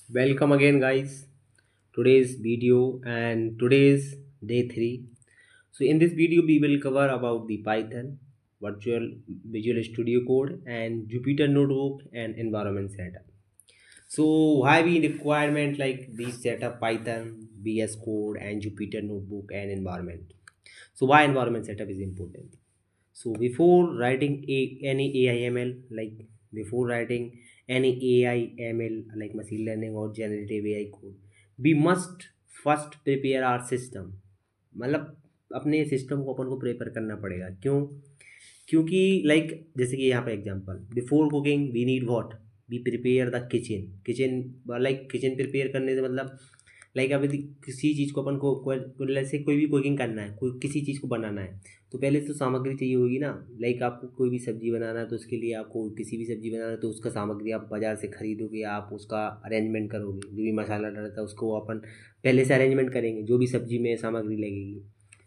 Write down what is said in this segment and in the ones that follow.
Welcome again, guys. Today's video and today's day 3. So, in this video, we will cover about the Python, Virtual Visual Studio Code, and Jupyter Notebook and environment setup. So, why we requirement like these setup Python, VS Code, and Jupyter Notebook and environment. So, why environment setup is important? So before writing any AI/ML, like before writing any AI/ML like machine learning or generative AI code, we must first prepare our system. मतलब अपने system को अपन को prepare करना पड़ेगा। क्यों? क्योंकि like जैसे कि यहाँ पे example, before cooking we need what, we prepare the kitchen. Kitchen like kitchen prepare करने से मतलब लाइक अभी किसी चीज़ को अपन को जैसे कोई भी कुकिंग करना है, कोई किसी चीज़ को बनाना है, तो पहले तो सामग्री चाहिए होगी ना। लाइक आपको कोई भी सब्जी बनाना है तो उसके लिए आपको किसी भी सब्जी बनाना है तो उसका सामग्री आप बाज़ार से खरीदोगे, आप उसका अरेंजमेंट करोगे, जो भी मसाला डालता है उसको अपन पहले से अरेंजमेंट करेंगे, जो भी सब्जी में सामग्री लगेगी।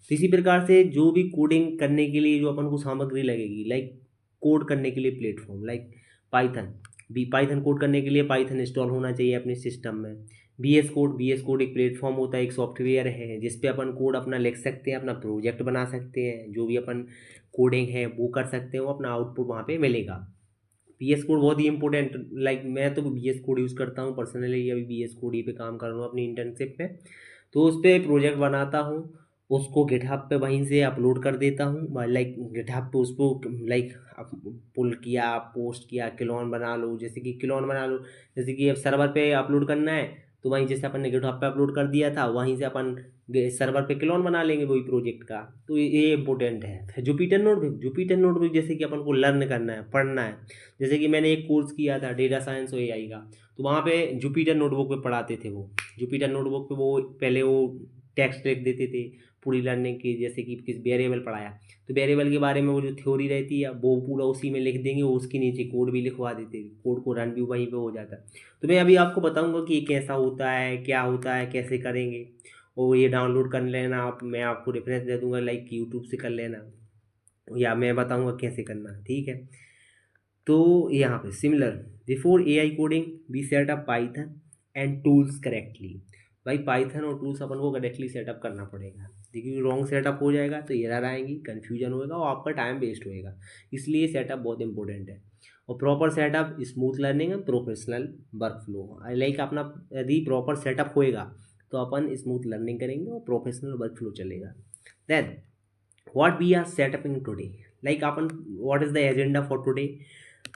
तो इसी प्रकार से जो भी कोडिंग करने के लिए जो अपन को सामग्री लगेगी, लाइक कोड करने के लिए प्लेटफॉर्म लाइक पाइथन, भी पाइथन कोड करने के लिए पाइथन इंस्टॉल होना चाहिए अपने सिस्टम में। वी एस कोड एक प्लेटफॉर्म होता है, एक सॉफ्टवेयर है जिस पे अपन कोड अपना लिख सकते हैं, अपना प्रोजेक्ट बना सकते हैं, जो भी अपन कोडिंग है वो कर सकते हैं, वो अपना आउटपुट वहाँ पे मिलेगा। वी एस कोड बहुत ही इंपॉर्टेंट, लाइक मैं तो वी एस कोड यूज़ करता हूँ पर्सनली, अभी वी एस कोड ही पे काम कर रहा हूँ अपनी इंटर्नशिप में। तो उस पर प्रोजेक्ट बनाता हूँ, उसको गिटहब पे वहीं से अपलोड कर देता हूँ, लाइक गिटहब पे उसको लाइक पुल किया, पोस्ट किया, क्लोन बना लो, जैसे कि क्लोन बना लो, जैसे कि अब सर्वर पे अपलोड करना है तो वहीं जैसे अपन ने गिटहब पे अपलोड कर दिया था वहीं से अपन सर्वर पे क्लोन बना लेंगे वही प्रोजेक्ट का। तो ये इंपॉर्टेंट है। फिर जुपिटर नोटबुक जैसे कि अपन को लर्न करना है, पढ़ना है। जैसे कि मैंने एक कोर्स किया था डेटा साइंस और एआई का, तो वहाँ पे जुपिटर नोटबुक पे पढ़ाते थे वो। जुपिटर नोटबुक पे वो पहले वो टेक्स्ट लिख देते थे पूरी लर्निंग की, जैसे कि किस वेरिएबल पढ़ाया तो वेरिएबल के बारे में वो जो थ्योरी रहती है वो पूरा उसी में लिख देंगे, वो उसके नीचे कोड भी लिखवा देते, कोड को रन भी वहीं पे हो जाता। तो मैं अभी आपको बताऊंगा कि ये कैसा होता है, क्या होता है, कैसे करेंगे। और ये डाउनलोड कर लेना आप, मैं आपको रेफरेंस दे दूंगा, लाइक यूट्यूब से कर लेना, या मैं बताऊंगा कैसे करना है, ठीक है। तो यहाँ पे similar, before AI coding we set up Python and tools correctly. भाई पाइथन और टूल्स अपन को करेक्टली सेटअप करना पड़ेगा। देखिए रॉन्ग सेटअप हो जाएगा तो एरर आएंगी, कन्फ्यूजन होएगा और आपका टाइम वेस्ट होएगा। इसलिए सेटअप बहुत इंपॉर्टेंट है। और proper setup smooth learning and professional work flow, like अपना यदि प्रॉपर सेटअप होएगा तो अपन स्मूथ लर्निंग करेंगे और प्रोफेशनल वर्क फ्लो चलेगा। Then what we are setting today, like अपन what is the agenda for today?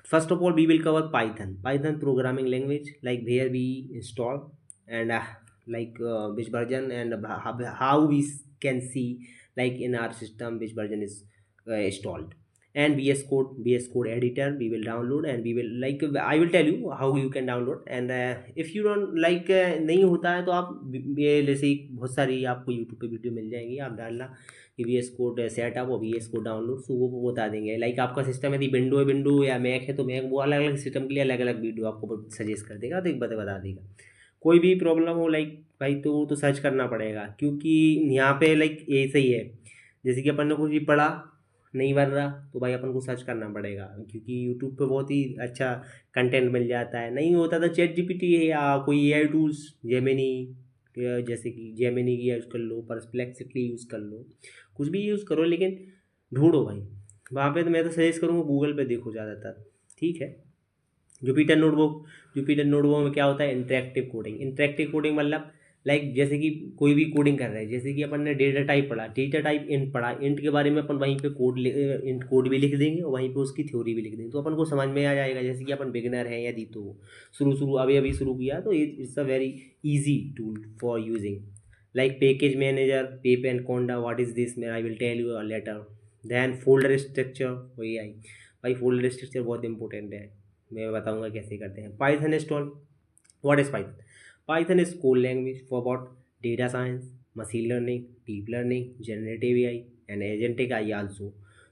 First of all we will cover Python programming language, like where we install and which version, and how we can see like in our system which version is installed. And vs code editor we will download, and we will like I will tell you how you can download, and if you don't like नहीं होता है तो आप ये जैसे ही बहुत सारी आपको यूट्यूब पे वीडियो मिल जाएंगी, आप डालना कि वी एस कोड सेटअप और वी एस कोड डाउनलोड, सो वो बता देंगे। लाइक आपका सिस्टम यदि विंडो है विंडो या मैक है तो मैक, वो अलग अलग सिस्टम के लिए अलग अलग वीडियो आपको सजेस्ट कर देगा, तो एक बता देगा। कोई भी प्रॉब्लम हो लाइक भाई तो वो तो सर्च करना पड़ेगा, क्योंकि यहाँ पे लाइक ऐसे ही है, जैसे कि अपन ने कुछ भी पढ़ा नहीं बन रहा तो भाई अपन को सर्च करना पड़ेगा, क्योंकि यूट्यूब पे बहुत ही अच्छा कंटेंट मिल जाता है। नहीं होता तो चैट जीपीटी है या कोई एआई टूल्स, जेमिनी, जैसे कि जेमिनी की यूज़ कर लो, परप्लेक्सिटी यूज़ कर लो, कुछ भी यूज़ करो लेकिन ढूंढो भाई। वहाँ पे तो मैं तो सजेस्ट करूँगा गूगल पे देखो ज़्यादातर, ठीक है। जुपिटर नोटबुक में क्या होता है, इंटरेक्टिव कोडिंग मतलब लाइक जैसे कि कोई भी कोडिंग कर रहे हैं, जैसे कि अपन ने डेटा टाइप पढ़ा, डेटा टाइप इंट पढ़ा, इंट के बारे में अपन वहीं पे इंट कोड भी लिख देंगे और वहीं पे उसकी थ्योरी भी लिख देंगे, तो अपन को समझ में आ जाएगा। जैसे कि अपन बिगिनर हैं यदि तो शुरू शुरू अभी अभी शुरू किया तो it's a very easy tool for using. Like package manager, pip and conda, what is this, मैं I will tell you later. Then folder structure, वही आई भाई, फोल्डर स्ट्रक्चर बहुत इंपॉर्टेंट है, मैं बताऊंगा कैसे करते हैं। Python install, what is Python? Python is code language for what, data science, machine learning, deep learning, generative AI and agentic AI also.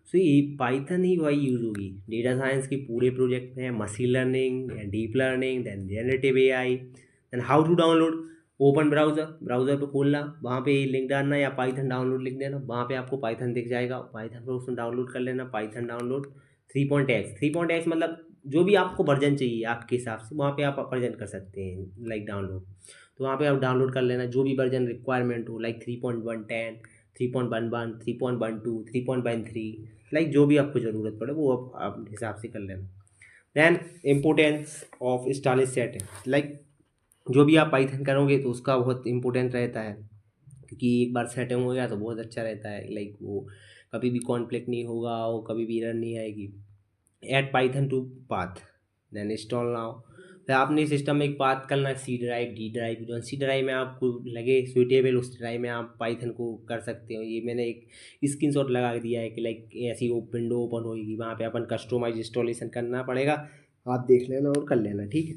So ये पाइथन ही भाई यूज होगी डेटा साइंस के पूरे प्रोजेक्ट में, machine learning and deep learning, then generative AI. Then how to download, open browser पे खोलना, वहाँ पे लिंक डालना या पाइथन डाउनलोड लिख देना, वहाँ पे आपको पाइथन दिख जाएगा, पाइथन पर उसमें डाउनलोड कर लेना, पाइथन डाउनलोड 3.x मतलब जो भी आपको वर्जन चाहिए आपके हिसाब से वहाँ पे आप वर्जन कर सकते हैं लाइक डाउनलोड। तो वहाँ पे आप डाउनलोड कर लेना जो भी वर्जन रिक्वायरमेंट हो, लाइक 3.110, 3.11, 3.12, 3.13, लाइक जो भी आपको ज़रूरत पड़े वो आप हिसाब से कर लेना। Then importance of stylish setting, like जो भी आप पाइथन करोगे तो उसका बहुत इंपॉर्टेंट रहता है, क्योंकि एक बार सेटिंग हो गया तो बहुत अच्छा रहता है, लाइक वो कभी भी कॉन्फ्लिक्ट नहीं होगा, वो कभी भी एरर नहीं आएगी। Add Python to path, then install now. फिर आपने सिस्टम में एक पाथ करना, सी ड्राइव, डी ड्राइव, जो सी ड्राइव में आपको लगे सुइटेबल उस ड्राइव में आप पाइथन को कर सकते हो। ये मैंने एक स्क्रीनशॉट लगा दिया है कि लाइक ऐसी विंडो ओपन होगी, वहाँ पे अपन कस्टमाइज इंस्टॉलेशन करना पड़ेगा, आप देख लेना और कर लेना, ठीक है।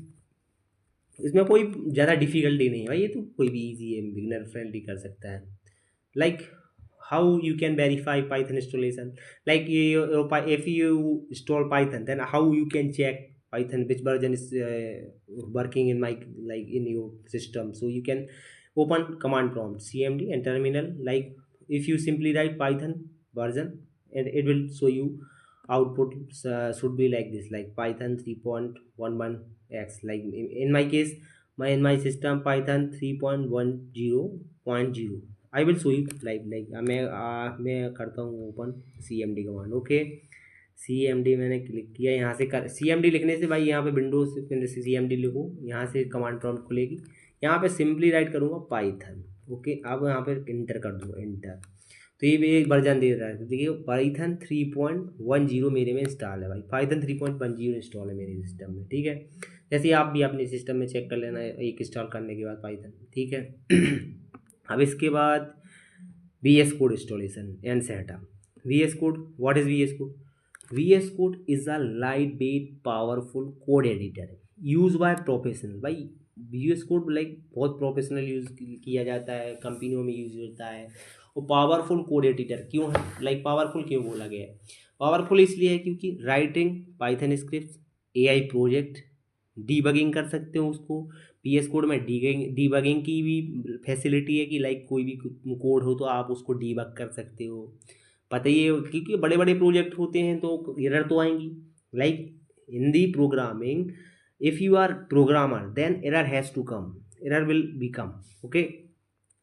इसमें कोई ज़्यादा डिफिकल्टी नहीं है भाई, ये तो कोई भी इजी है, बिगनर फ्रेंडली कर सकता है। Like how you can verify Python installation, like if you install Python, then how you can check Python which version is working in my, like in your system. So you can open command prompt cmd and terminal, like if you simply write Python version, and it will show you output should be like this, like Python 3.11x, like in my case, in my system Python 3.10.0। I will show you like मैं करता हूँ open C M D command. Okay, C M D मैंने click किया, यहाँ से कर सी M D लिखने से भाई यहाँ पे विंडोज से सी एम डी लिखो, यहाँ से कमांड प्रॉम्प्ट खुलेगी, यहाँ पे सिंपली राइट करूँगा पाइथन। ओके, अब यहाँ पे इंटर कर दूँगा, इंटर। तो ये भी वर्जन दे रहा है, तो देखिए पाइथन 3.10 मेरे में इंस्टॉल है भाई, पाइथन 3.10 इंस्टॉल है मेरे सिस्टम में, ठीक है। जैसे आप भी अपने सिस्टम में चेक कर लेना एक इंस्टॉल करने के बाद पाइथन, ठीक है। अब इसके बाद V S code installation and setup. V S code, what is V S code? V S code is a light weight powerful code editor use by professional. भाई वी एस कोड लाइक बहुत professional use किया जाता है, कंपनियों में use होता है। और पावरफुल कोड एडिटर क्यों है, लाइक पावरफुल क्यों बोला गया है? पावरफुल इसलिए है क्योंकि writing Python script, AI project, debugging कर सकते हो उसको। पीएस कोड में डीबगिंग की भी फैसिलिटी है कि लाइक कोई भी कोड हो तो आप उसको डीबग कर सकते हो। पता ही है क्योंकि बड़े बड़े प्रोजेक्ट होते हैं तो एरर तो आएंगी, like in the programming if you are programmer then error has to come, error will be come. Okay,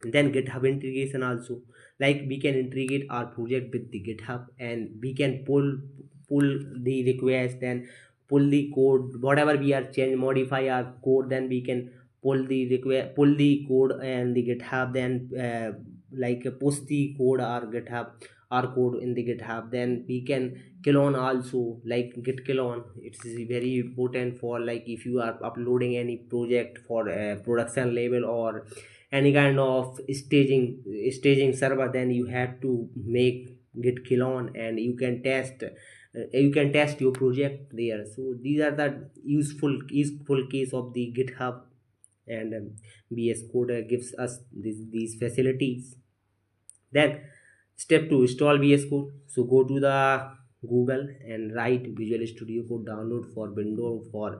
then GitHub integration also, like we can integrate our project with the GitHub and we can pull the request and pull the code, whatever we are change modify our code, then we can pull the request, pull the code and the GitHub, then like push the code or GitHub, our code in the GitHub, then we can clone also, like git clone. It's very important for like if you are uploading any project for production level or any kind of staging server, then you have to make git clone and you can test your project there. So these are the useful case of the GitHub, and VS Code gives us these facilities. Then step 2, install VS Code. So go to the Google and write Visual Studio Code, download for Windows, for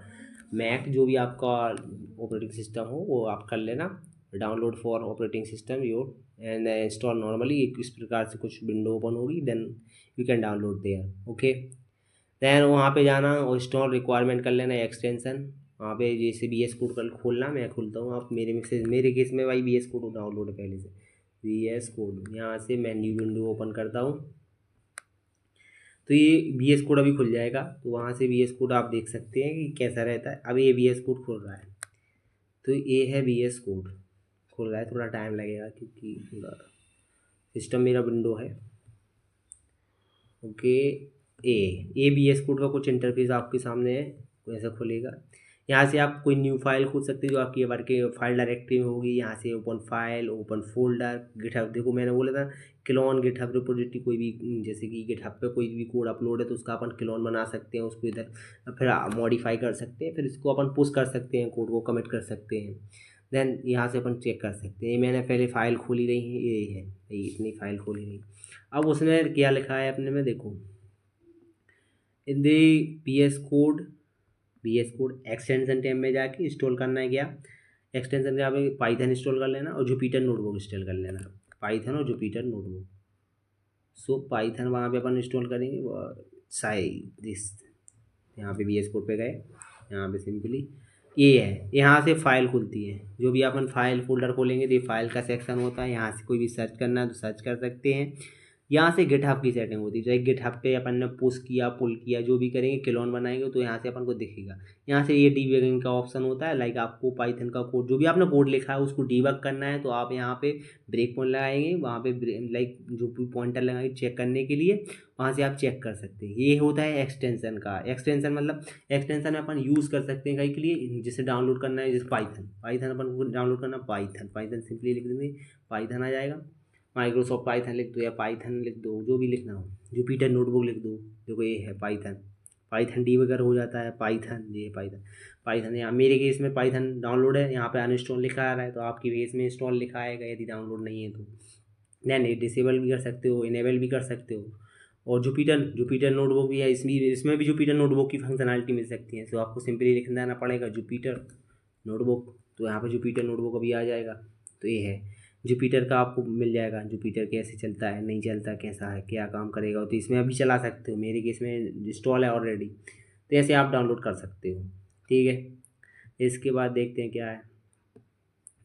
Mac, जो भी आपका operating system हो वो आप कर लेना, download for operating system your and install normally. इस प्रकार से कुछ विंडो ओपन होगी, then you can download there. Okay, then वहाँ पे जाना और इंस्टॉल रिक्वायरमेंट कर लेना एक्सटेंशन, वहाँ पे जैसे वी एस कोड कल खोलना, मैं खोलता हूँ, आप मेरे केस में भाई वी एस कोड डाउनलोड है पहले से। वी एस कोड यहाँ से मैं न्यू विंडो ओपन करता हूँ, तो ये वी एस कोड अभी खुल जाएगा, तो वहाँ से वी एस कोड आप देख सकते हैं कि कैसा रहता है। अब ये वी एस कोड खुल रहा है, तो ये है वी एस कोड खुल रहा है, थोड़ा टाइम लगेगा क्योंकि थोड़ा सिस्टम मेरा विंडो है। Okay, A B S code का कुछ इंटरफेस आपके सामने है, ऐसा खुलेगा। यहाँ से आप कोई न्यू फाइल खोल सकते हो जो आपकी वर्क के फाइल डायरेक्टरी में होगी। यहाँ से open file, open folder, GitHub, देखो मैंने बोला था क्लोन गिटहब रिपोजिटरी, कोई भी जैसे कि गिटहब पे कोई भी कोड अपलोड है तो उसका अपन क्लोन बना सकते हैं, उसको इधर फिर मॉडिफाई कर सकते हैं, फिर इसको अपन पुश कर सकते हैं, कोड को कमिट कर सकते हैं। देन यहाँ से अपन चेक कर सकते हैं, मैंने पहले फ़ाइल खोली रही है, ये है, ये इतनी फ़ाइल खोली रही। अब उसमें क्या लिखा है अपने में, देखो in the V S code extension tab में जाके इंस्टॉल करना है। क्या एक्सटेंशन टैब में पाइथन इंस्टॉल कर लेना और जुपिटर नोटबुक इंस्टॉल कर लेना, पाइथन और जुपिटर नोटबुक। सो पाइथन वहाँ पे अपन इंस्टॉल करेंगे, साई दिस यहाँ पे VS कोड पे गए, यहाँ पे सिंपली ये है, यहाँ से फाइल खुलती है। जो भी अपन फाइल फोल्डर खोलेंगे तो ये फाइल का सेक्शन होता है। यहाँ से कोई भी सर्च करना है तो सर्च कर सकते हैं। यहाँ से गिटहब की सेटिंग होती है, चाहे गिटहब पे अपन ने पुश किया पुल किया जो भी करेंगे, क्लोन बनाएंगे तो यहाँ से अपन को दिखेगा। यहाँ से ये डीबगिंग का ऑप्शन होता है, लाइक आपको पाइथन का कोड जो भी आपने कोड लिखा है उसको डीबग करना है तो आप यहाँ पे ब्रेक पॉइंट लगाएंगे, वहाँ पे लाइक जो भी पॉइंटर लगाएंगे चेक करने के लिए, वहाँ से आप चेक कर सकते हैं। ये होता है एक्सटेंशन का। एक्सटेंशन मतलब एक्सटेंशन अपन यूज़ कर सकते हैं कहीं के लिए, जिसे डाउनलोड करना है, जैसे पाइथन अपन को डाउनलोड करना, पाइथन सिंपली लिख देंगे, पाइथन आ जाएगा। माइक्रोसॉफ्ट पाइथन लिख दो या पाइथन लिख दो, जो भी लिखना हो। जुपिटर नोटबुक लिख दो, देखो ये है पाइथन डीबगर हो जाता है पाइथन, ये पाइथन यहाँ मेरे केस में पाइथन डाउनलोड है, यहाँ पे अनइंस्टॉल लिखा आ रहा है, तो आपके केस में इंस्टॉल लिखा आएगा यदि डाउनलोड नहीं है तो। देन डिसेबल भी कर सकते हो, इनेबल भी कर सकते हो। और जुपिटर नोटबुक भी है, इसमें भी जुपिटर नोटबुक की फंक्शनलिटी मिल सकती है। तो आपको सिंपली लिख देना पड़ेगा जुपिटर नोटबुक, तो यहाँ पे जुपिटर नोटबुक अभी आ जाएगा। तो ये है जुपिटर का, आपको मिल जाएगा जुपिटर कैसे चलता है, नहीं चलता, कैसा है, क्या काम करेगा। तो इसमें अभी चला सकते हो, मेरे केस में इंस्टॉल है ऑलरेडी, तो ऐसे आप डाउनलोड कर सकते हो। ठीक है, इसके बाद देखते हैं क्या है।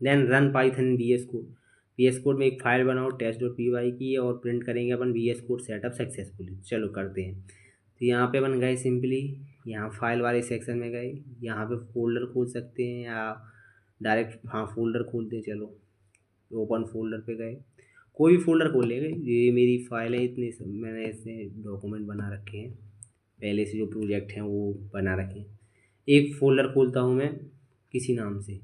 Then run Python VS code में एक फाइल बनाओ test.py की, और प्रिंट करेंगे अपन VS कोड सेटअप सक्सेसफुली। चलो करते हैं। तो यहाँ पे अपन गए सिंपली, यहाँ फाइल वाले सेक्शन में गए, यहाँ पे फोल्डर खोल सकते हैं या डायरेक्ट, हाँ फोल्डर खोलते हैं। चलो ओपन फोल्डर पे गए, कोई भी फोल्डर खोल लेंगे। ये मेरी फाइल है, इतनी मैंने इसमें डॉक्यूमेंट बना रखे हैं, पहले से जो प्रोजेक्ट हैं वो बना रखे हैं। एक फ़ोल्डर खोलता हूँ मैं किसी नाम से,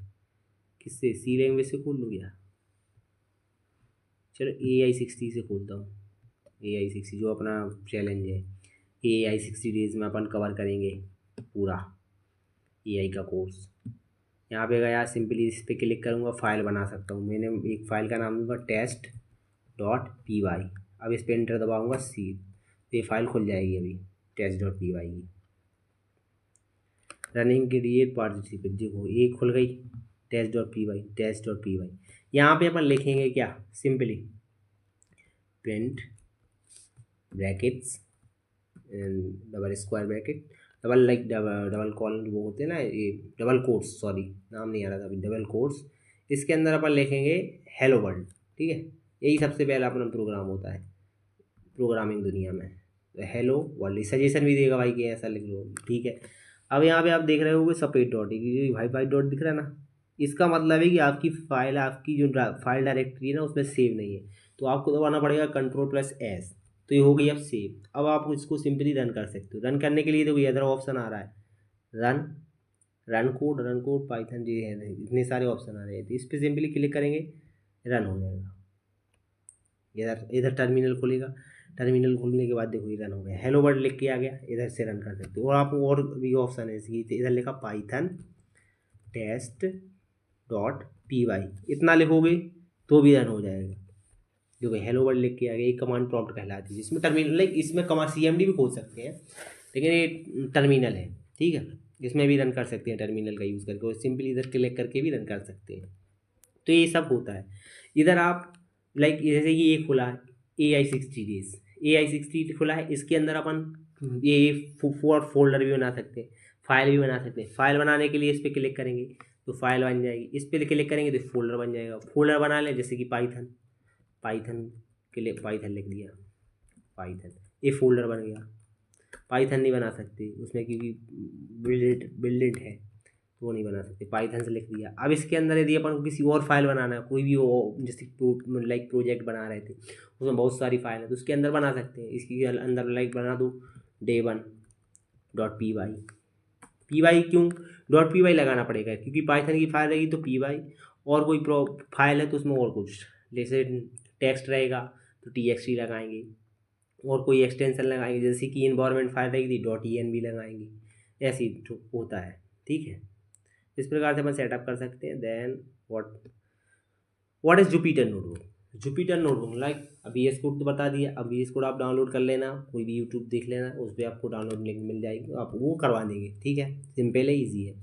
किससे, सी लैंग्वेज से खोल लूँ क्या, चलो AI60 से खोलता हूँ। AI60 जो अपना चैलेंज है, AI60 डेज़ में अपन कवर करेंगे पूरा AI का कोर्स। यहाँ पे गया, सिंपली इस पर क्लिक करूँगा, फाइल बना सकता हूँ। मैंने एक फ़ाइल का नाम दूँगा test.py। अब इस पर एंटर दबाऊँगा सी, तो ये फाइल खुल जाएगी अभी test.py की। रनिंग के लिए पार्टिसिपेट, देखो ये खुल गई test.py। यहाँ पे अपन लिखेंगे क्या, simply print brackets double square bracket, double colon वो होते हैं ना, ये डबल कोट्स, सॉरी नाम नहीं आ रहा था अभी, डबल कोट्स। इसके अंदर अपन लिखेंगे हेलो वर्ल्ड। ठीक है, यही सबसे पहला अपना प्रोग्राम होता है प्रोग्रामिंग दुनिया में, हेलो वर्ल्ड। सजेशन भी देगा भाई कि ऐसा लिख लो। ठीक है, अब यहाँ पे आप देख रहे होगे सफ़ेद डॉट, जो वाइट डॉट दिख रहा है ना, इसका मतलब है कि आपकी फाइल, आपकी जो फाइल डायरेक्टरी है ना उसमें सेव नहीं है। तो आपको दबाना पड़ेगा Ctrl+S, तो ये हो गई अब सेव। अब आप इसको सिंपली रन कर सकते हो। रन करने के लिए देखो इधर ऑप्शन आ रहा है, रन रन कोड पाइथन, जी है, इतने सारे ऑप्शन आ रहे हैं। तो इस पर सिंपली क्लिक करेंगे, रन हो जाएगा। इधर इधर टर्मिनल खुलेगा, टर्मिनल खुलने के बाद देखो ये रन हो गया, हेलो वर्ल्ड लिख के आ गया। इधर से रन कर सकते हो। और आप और भी ऑप्शन है इसकी, इधर लिखा पाइथन test.py, इतना लिखोगे तो भी रन हो जाएगा। देखो हेलो वर्ल्ड लिख के आ गया, एक कमांड प्रॉम्प्ट कहलाती है, जिसमें टर्मिनल, लाइक इसमें कमांड CMD भी खोल सकते हैं, लेकिन ये टर्मिनल है। ठीक है, इसमें भी रन कर सकते हैं टर्मिनल का यूज़ करके, और सिंपली इधर क्लिक करके भी रन कर सकते हैं। तो ये सब होता है। इधर आप लाइक जैसे कि ये खुला है AI60 डेज, AI60 खुला है, इसके अंदर अपन ये फोल्डर भी बना सकते हैं, फाइल भी बना सकते हैं। फाइल बनाने के लिए इस पर क्लिक करेंगे तो फाइल बन जाएगी, इस पर क्लिक करेंगे तो फोल्डर बन जाएगा। फोल्डर बना लें जैसे कि पाइथन के लिए पाइथन लिख दिया, पाइथन, ये फोल्डर बन गया। पाइथन नहीं बना सकते उसमें क्योंकि बिल्डेड है, तो वो नहीं बना सकते, पाइथन से लिख दिया। अब इसके अंदर यदि अपन को किसी और फाइल बनाना है, कोई भी वो जैसे लाइक प्रोजेक्ट बना रहे थे, उसमें बहुत सारी फाइल है, तो उसके अंदर बना सकते हैं। इसके अंदर लाइक बना दो day1.py। पी क्यों .py लगाना पड़ेगा, क्योंकि पाइथन की फाइल रहेगी तो py, और कोई फाइल है तो उसमें और कुछ, जैसे टेक्स्ट रहेगा तो txt लगाएंगे, और कोई एक्सटेंशन लगाएंगे, जैसे कि इन्वायरमेंट फाइल रहेगी तो .env लगाएंगे, ऐसे ही होता है। ठीक है, इस प्रकार से अपन सेटअप कर सकते हैं। Then what is Jupyter notebook like, अब VS कोड तो बता दिया। अब VS कोड आप डाउनलोड कर लेना, कोई भी यूट्यूब देख लेना, उस पर आपको डाउनलोड लिंक मिल जाएगी, आप वो करवा देंगे। ठीक है, सिंपल है, ईजी है।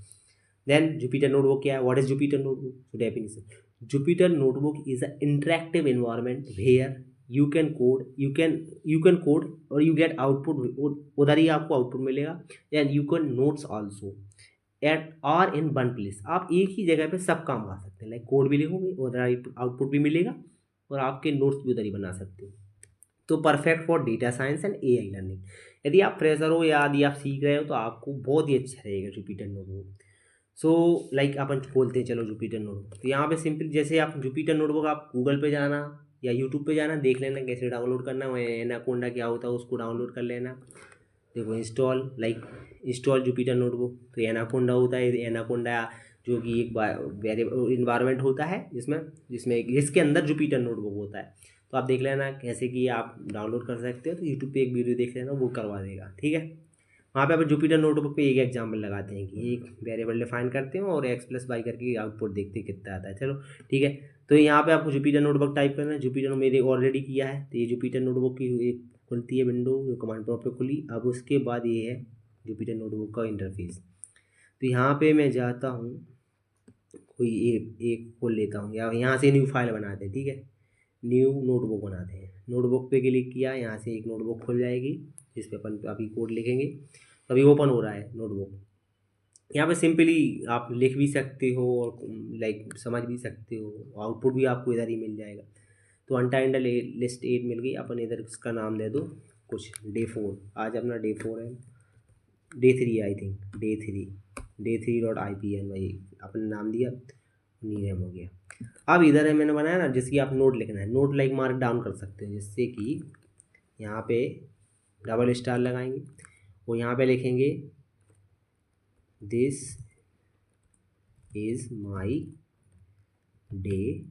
देन जुपिटर नोटबुक क्या है, what is Jupyter notebook, definition, Jupyter notebook is a interactive environment where you can code, you can code और यू गेट आउटपुट, उधर ही आपको आउटपुट मिलेगा। And you can notes also at are in one place, आप एक ही जगह पे सब काम कर सकते हैं, लाइक कोड भी लिखोगे उधर आउटपुट भी मिलेगा और आपके नोट्स भी उधर ही बना सकते हो। तो perfect for data science and AI learning. यदि आप फ्रेशर हो या यदि आप सीख रहे हो तो आपको बहुत ही अच्छा रहेगा जुपिटर नोटबुक। सो लाइक अपन खोलते हैं चलो जुपिटर नोटबुक। तो यहाँ पे सिंपल जैसे आप जुपिटर नोटबुक आप गूगल पे जाना या यूट्यूब पे जाना, देख लेना कैसे डाउनलोड करना है, एनाकोंडा क्या होता है उसको डाउनलोड कर लेना। देखो install, like install Jupyter notebook. तो एनाकोंडा होता है, एनाकोंडा जो कि एक वेरिएबल इन्वायरमेंट होता है जिसमें जिसमें जिसके अंदर जुपिटर नोटबुक होता है। तो आप देख लेना कैसे कि आप डाउनलोड कर सकते हो, तो यूट्यूब पे एक वीडियो देख लेना, वो करवा देगा, ठीक है। वहाँ पे अपन जुपिटर नोटबुक पे एक एग्जाम्पल लगाते हैं कि एक वेरिएबल डिफाइन करते हैं और एक्स प्लस वाई करके आउटपुट देखते हैं कितना आता है। चलो ठीक है, तो यहाँ पे आपको जुपिटर नोटबुक टाइप करना है। जुपिटर मेरे ऑलरेडी किया है, तो ये जुपिटर नोटबुक की एक खुलती है विंडो जो कमांड प्रॉम्प्ट पे खुली। अब उसके बाद ये है जुपिटर नोटबुक का इंटरफेस। तो यहाँ पे मैं जाता हूँ, कोई एक खोल लेता हूँ या यहाँ से न्यू फाइल बनाते हैं, ठीक है। न्यू नोटबुक बनाते हैं, नोटबुक पे क्लिक किया, यहाँ से एक नोटबुक खुल जाएगी जिस पे अपन अभी कोड लिखेंगे। तो अभी ओपन हो रहा है नोटबुक। यहाँ पे सिंपली आप लिख भी सकते हो और लाइक समझ भी सकते हो, आउटपुट भी आपको इधर ही मिल जाएगा। तो अनटाइम्ड लिस्ट 8 मिल गई, अपन इधर इसका नाम दे दो कुछ डे 4। आज अपना डे 4 है, डे 3 आई थिंक, day3.ipn भाई अपन नाम दिया, नीम हो गया। अब इधर है मैंने बनाया ना, जिसकी आप नोट लिखना है, नोट लाइक मार्क डाउन कर सकते हैं, जिससे कि यहाँ पे डबल स्टार लगाएंगे और यहाँ पे लिखेंगे दिस इज माई डे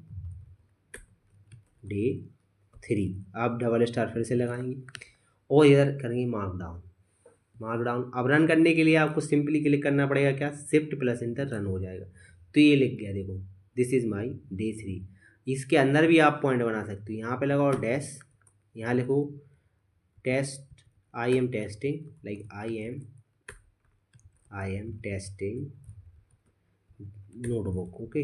3। आप डबल स्टार फिर से लगाएंगे और इधर करेंगे मार्क डाउन। अब रन करने के लिए आपको सिंपली क्लिक करना पड़ेगा, क्या, शिफ्ट प्लस इंटर, रन हो जाएगा। तो ये लिख गया, देखो दिस इज माई डे 3। इसके अंदर भी आप पॉइंट बना सकते हो, यहाँ पे लगाओ डैश, यहाँ लिखो test, I am testing, like I am testing notebook, okay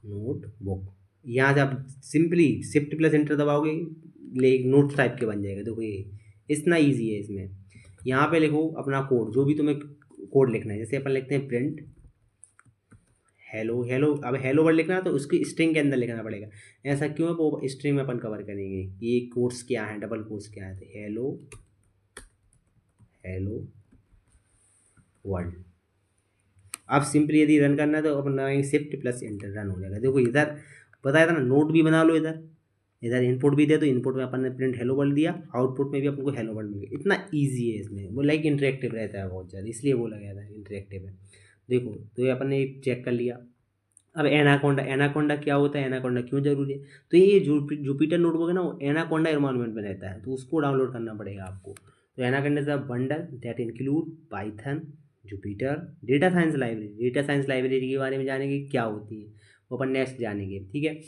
notebook. यहाँ से आप सिंपली शिफ्ट प्लस इंटर दबाओगे, ले नोट टाइप के बन जाएगा। देखो ये इतना ईजी है इसमें। यहाँ पे लिखो अपना कोड, जो भी तुम्हें कोड लिखना है, जैसे अपन लिखते हैं प्रिंट हेलो हेलो। अब हेलो वर्ड लिखना है तो उसकी स्ट्रिंग के अंदर लिखना पड़ेगा। ऐसा क्यों है, वो स्ट्रिंग में अपन कवर करेंगे ये कोड्स क्या है, डबल कोड्स क्या है। तो हेलो वर्ल्ड। अब सिंपली यदि रन करना है तो अपन लगाएंगे शिफ्ट प्लस एंटर, रन हो जाएगा। देखो इधर बताया था ना, नोट भी बना लो, इधर इधर इनपुट भी दे, तो इनपुट में अपन ने प्रिंट हेलो वर्ल्ड दिया, आउटपुट में भी अपन को हेलो वर्ल्ड मिल गया। इतना ईजी है इसमें, वो लाइक इंटरेक्टिव रहता है बहुत ज़्यादा, इसलिए बोला गया था इंटरेक्टिव है। देखो तो ये अपन ने चेक कर लिया। अब एनाकोंडा क्या होता है, एनाकोंडा क्यों जरूरी है, तो ये जुपिटर नोटबुक है ना, वो एनाकोंडा एनवायरनमेंट में रहता है, तो उसको डाउनलोड करना पड़ेगा आपको। तो anaconda is a bundle that include Python, Jupiter, data science library के बारे में जानेंगे क्या होती है, वो अपन नेक्स्ट जानेंगे, ठीक है।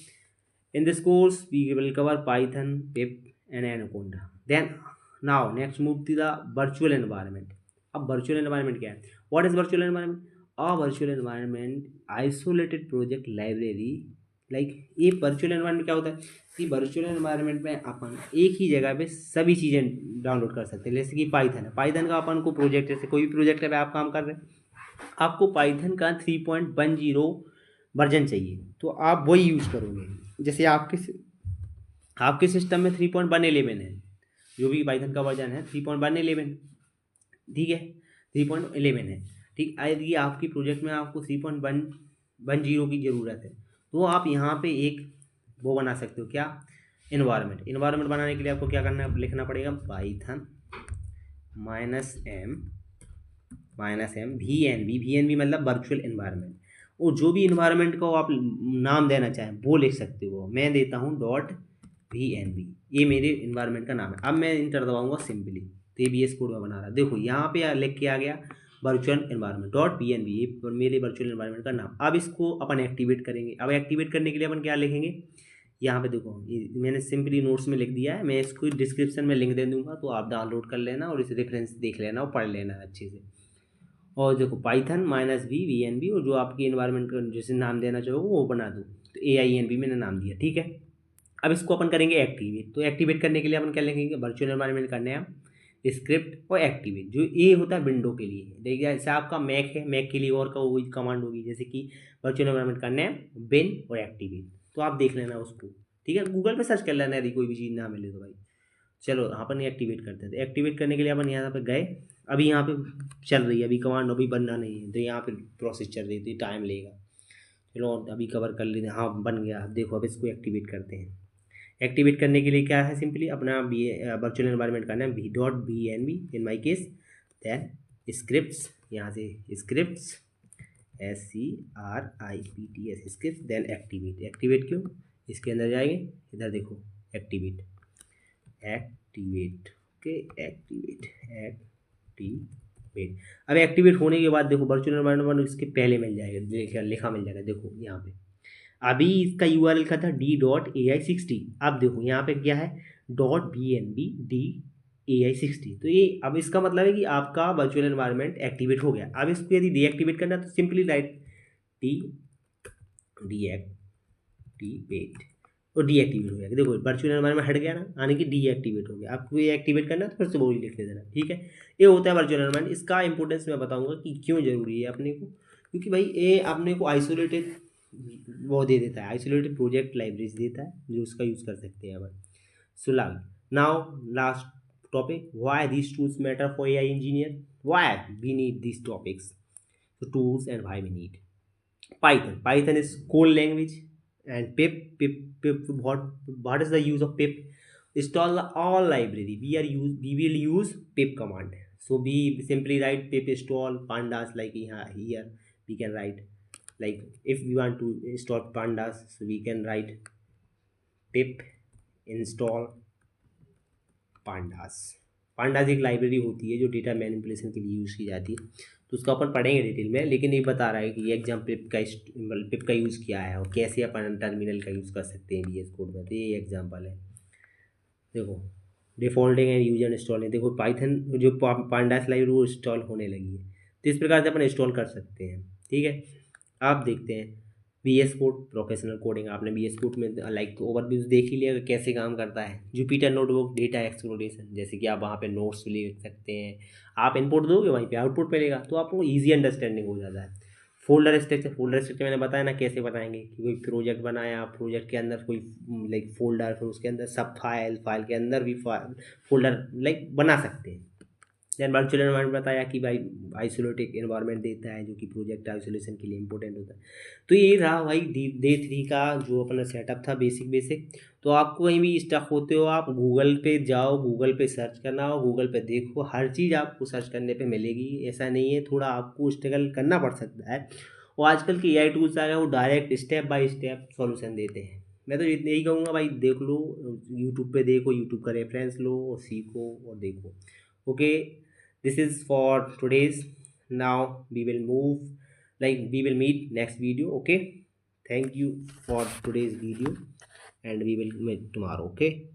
In this course we will cover Python, pip and Anaconda. Then now next move to the virtual environment. अब वर्चुअल एनवायरनमेंट क्या है, what is virtual environment? A virtual environment isolated project library, like ये virtual environment क्या होता है कि virtual environment में अपन एक ही जगह पे सभी चीज़ें डाउनलोड कर सकते हैं। जैसे कि पाइथन है, पाइथन का अपन को प्रोजेक्ट, जैसे कोई भी प्रोजेक्ट पे आप काम कर रहे हैं, आपको पाइथन का 3.10 वर्जन चाहिए, तो आप वही यूज़ करोगे। जैसे आपके सिस्टम में 3.111 है, जो भी पाइथन का वर्जन है 3.111, ठीक है, 3.11 है, ठीक। यदि आपकी प्रोजेक्ट में आपको 3.110 की ज़रूरत है, तो आप यहाँ पे एक वो बना सकते हो, क्या, इन्वायरमेंट बनाने के लिए आपको क्या करना है, लिखना पड़ेगा Python -m V N V मतलब वर्चुअल एनवायरनमेंट। और जो भी इन्वायरमेंट को आप नाम देना चाहें वो लिख सकते हो। मैं देता हूँ .vnv, ये मेरे इन्वायरमेंट का नाम है। अब मैं इंटर दबाऊंगा सिंपली, तो ये VS कोड में बना रहा, देखो यहाँ पे लिख के आ गया वर्चुअल एनवायरनमेंट .vnv, ये मेरे वर्चुअल एनवायरनमेंट का नाम। अब इसको अपन एक्टिवेट करेंगे। अब एक्टिवेट करने के लिए अपन क्या लिखेंगे, यहाँ पे देखो ये मैंने सिंपली नोट्स में लिख दिया है, मैं इसको डिस्क्रिप्शन में लिंक दे दूंगा, तो आप डाउनलोड कर लेना और इस रेफरेंस देख लेना और पढ़ लेना अच्छे से। और देखो पाइथन -v और जो आपकी इन्वायरमेंट का जैसे नाम देना चाहो वो बना दो, तो AINV मैंने नाम दिया, ठीक है। अब इसको अपन करेंगे एक्टिवेट। तो एक्टिवेट करने के लिए अपन क्या लिखेंगे, वर्चुअल एनवायरनमेंट का नाम, स्क्रिप्ट और एक्टिवेट। जो ये होता है विंडो के लिए, देखिए जैसे आपका मैक है, मैक के लिए और का वही कमांड होगी, जैसे कि वर्चुअल एनवायरनमेंट का नाम, बिन और एक्टिवेट। तो आप देख लेना उसको, ठीक है, गूगल पे सर्च कर लेना यदि कोई भी चीज़ ना मिले तो भाई। चलो अपन एक्टिवेट करते हैं। तो एक्टिवेट करने के लिए अपन यहाँ पे गए, अभी यहाँ पे चल रही है, अभी कमांड अभी बनना नहीं है, तो यहाँ पे प्रोसेस चल रही है, तो टाइम लेगा। चलो अभी कवर कर लेते हैं। हाँ बन गया, अब देखो अब इसको एक्टिवेट करते हैं। एक्टिवेट करने के लिए क्या है, सिंपली अपना बी वर्चुअल एनवायरनमेंट का नाम v.bnb in my case, then scripts, यहाँ से scripts SCRIPTS script, then activate. Activate क्यों, इसके अंदर जाएंगे, इधर देखो activate, activate okay, activate activate. अब एक्टिवेट होने के बाद देखो वर्चुअल एनवायरनमेंट इसके पहले मिल जाएगा, लिखा मिल जाएगा, देखो यहाँ पे। अभी इसका यूआरएल का था d.ai60, अब देखो यहाँ पे क्या है, .bnb.d.ai60। तो ये अब इसका मतलब है कि आपका वर्चुअल एनवायरनमेंट एक्टिवेट हो गया। अब इसको यदि डीएक्टिवेट करना है तो सिंपली राइट डीएक्टिवेट, और डीएक्टिवेट हो गया। देखो वर्चुअल एनवायरनमेंट हट गया ना, यानी कि डीएक्टिवेट हो गया। आपको ये एक्टिवेट करना है तो फिर से वो ही लिख देना, ठीक है। ये होता है वर्चुअल एनवायरनमेंट। इसका इंपॉर्टेंस मैं बताऊंगा कि क्यों जरूरी है अपने को, क्योंकि भाई ये अपने को आइसोलेटेड वो दे देता है, आइसोलेटेड प्रोजेक्ट लाइब्रेरीज देता है, जो उसका यूज़ कर सकते हैं अपन। So now last topic, why these tools matter for AI engineer, why we need these topics, the tools and why we need Python is code language, and pip, what is the use of pip, install all library, we will use pip command. So we simply write pip install pandas, like here we can write, like if we want to install pandas, so we can write pip install pandas। pandas एक library होती है जो data manipulation के लिए use की जाती है, तो उसको अपन पढ़ेंगे डिटेल में, लेकिन ये बता रहा है कि ये एग्जाम पिप का यूज़ किया है और कैसे अपन टर्मिनल का यूज़ कर सकते हैं VS कोड में। तो ये एग्जाम्पल है, देखो डिफॉल्टिंग एंड यूजर इंस्टॉलिंग। देखो पाइथन जो पांडास लाइब्रेरी वो इंस्टॉल होने लगी है, तो इस प्रकार से अपन इंस्टॉल कर सकते हैं, ठीक है। आप देखते हैं VS कोड प्रोफेशनल कोडिंग, आपने VS कोड में लाइक ओवरव्यू देख ही लिया कि कैसे काम करता है। जुपिटर नोटबुक डेटा एक्सप्लोरेशन, जैसे कि आप वहाँ पे नोट्स लिख सकते हैं, आप इनपुट दोगे वहीं पे आउटपुट मिलेगा, तो आपको ईजी अंडरस्टैंडिंग हो जाता है। फोल्डर स्ट्रक्चर मैंने बताया ना कैसे बताएंगे, कि कोई प्रोजेक्ट बनाया, प्रोजेक्ट के अंदर कोई लाइक फोल्डर, फिर उसके अंदर सब फाइल के अंदर भी फोल्डर लाइक बना सकते हैं। देन वर्चुअल एनवायरनमेंट बताया कि भाई आइसोलेटेड एनवायरनमेंट देता है, जो कि प्रोजेक्ट आइसोलेशन के लिए इंपॉर्टेंट होता है। तो ये रहा भाई डे 3 का जो अपना सेटअप था, बेसिक। तो आपको कहीं भी स्टक होते हो, आप गूगल पे जाओ, गूगल पे सर्च करना हो, गूगल पे देखो, हर चीज़ आपको सर्च करने पे मिलेगी। ऐसा नहीं है, थोड़ा आपको स्ट्रगल करना पड़ सकता है। और आजकल के AI टूल्स आ गए, वो direct step by step solution देते हैं। मैं तो यही कहूँगा भाई, देख लो यूट्यूब पे, देखो यूट्यूब का रेफरेंस लो और सीखो और देखो। Okay, this is for today's. Now we will meet next video. Okay, thank you for today's video, and we will meet tomorrow. Okay.